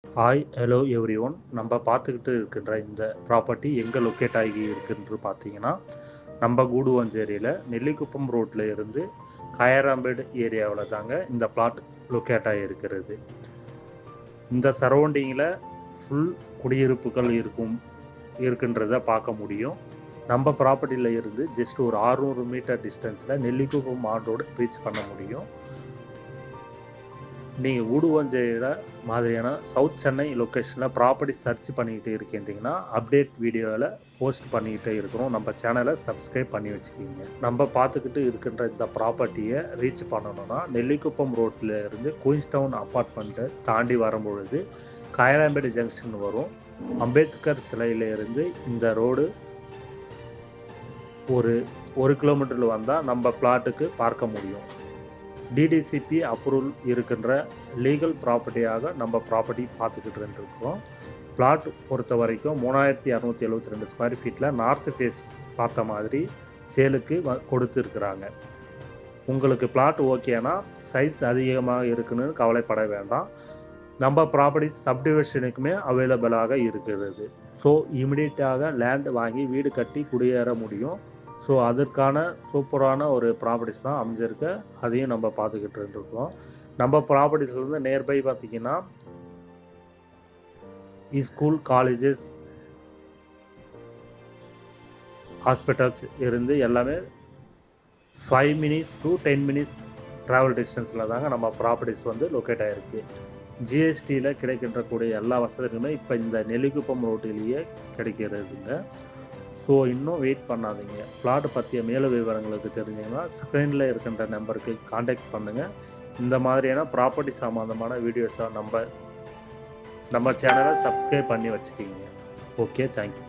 Hi, hello everyone. நம்ம பார்த்துக்கிட்டு இருக்கின்ற இந்த ப்ராப்பர்ட்டி எங்கே லொக்கேட் ஆகி இருக்குன்னு பார்த்தீங்கன்னா, நம்ம கூடுவாஞ்சேரியில் நெல்லிக்குப்பம் ரோட்டில் இருந்து காயராம்பேடு ஏரியாவில் தாங்க இந்த பிளாட் லொக்கேட் ஆகி இருக்கிறது. இந்த சரௌண்டிங்கில் ஃபுல் குடியிருப்புகள் இருக்குன்றத பார்க்க முடியும். நம்ம ப்ராப்பர்ட்டியில் இருந்து ஜஸ்ட் ஒரு 600 மீட்டர் டிஸ்டன்ஸில் நெல்லிக்குப்பம் ரோடு ரீச் பண்ண முடியும். நீங்கள் கூடுவாஞ்சேரியில் மாதிரியான சவுத் சென்னை லொக்கேஷனில் ப்ராப்பர்ட்டி சர்ச் பண்ணிக்கிட்டு இருக்கின்றீங்கன்னா அப்டேட் வீடியோவில் போஸ்ட் பண்ணிக்கிட்டே இருக்கிறோம். நம்ம சேனலை சப்ஸ்கிரைப் பண்ணி வச்சுக்கிங்க. நம்ம பார்த்துக்கிட்டு இருக்கின்ற இந்த ப்ராப்பர்ட்டியை ரீச் பண்ணணும்னா நெல்லிக்குப்பம் ரோட்டில் இருந்து குயின்ஸ்டவுன் அப்பார்ட்மெண்ட்டை தாண்டி வரும்பொழுது காயராம்பேடு ஜங்ஷன் வரும். அம்பேத்கர் சிலையிலிருந்து இந்த ரோடு ஒரு கிலோமீட்டரில் வந்தால் நம்ம பிளாட்டுக்கு பார்க்க முடியும். டிடிசிபி அப்ரூவல் இருக்கின்ற லீகல் ப்ராப்பர்ட்டியாக நம்ம ப்ராப்பர்ட்டி பார்த்துக்கிட்டு இருக்கோம். பிளாட் பொறுத்த வரைக்கும் 3272 ஸ்கொயர் ஃபீட்டில் நார்த் ஃபேஸ் பார்த்த மாதிரி சேலுக்கு கொடுத்துருக்குறாங்க. உங்களுக்கு பிளாட் ஓகேனா சைஸ் அதிகமாக இருக்குன்னு கவலைப்பட வேண்டாம். நம்ம ப்ராப்பர்ட்டி சப்டிவிஷனுக்குமே அவைலபிளாக இருக்கிறது. ஸோ இமிடியேட்டாக லேண்ட் வாங்கி வீடு கட்டி குடியேற முடியும். ஸோ அதற்கான சூப்பரான ஒரு ப்ராப்பர்ட்டிஸ் தான் அமைஞ்சிருக்கு. அதையும் நம்ம பார்த்துக்கிட்டு இருக்கோம். நம்ம ப்ராப்பர்ட்டிஸ்லேருந்து நியர்பை பார்த்திங்கன்னா ஸ்கூல், காலேஜஸ், ஹாஸ்பிட்டல்ஸ் இருந்து எல்லாமே 5 minutes to 10 minutes ட்ராவல் டிஸ்டன்ஸில் தாங்க நம்ம ப்ராப்பர்ட்டிஸ் லொக்கேட் ஆகிருக்கு. ஜிஎஸ்டியில் கிடைக்கின்றக்கூடிய எல்லா வசதிகளுமே இப்போ இந்த நெல்லிக்குப்பம் ரோட்டிலேயே கிடைக்கிறதுங்க. ஸோ இன்னும் வெயிட் பண்ணாதீங்க. பிளாட் பற்றிய மேலும் விவரங்களுக்கு தெரிஞ்சிங்கன்னா ஸ்க்ரீனில் இருக்கின்ற நம்பருக்கு காண்டாக்ட் பண்ணுங்கள். இந்த மாதிரியான ப்ராப்பர்ட்டி சம்மந்தமான வீடியோஸை நம்ம சேனலை சப்ஸ்கிரைப் பண்ணி வச்சுக்கிங்க. Okay, thank you.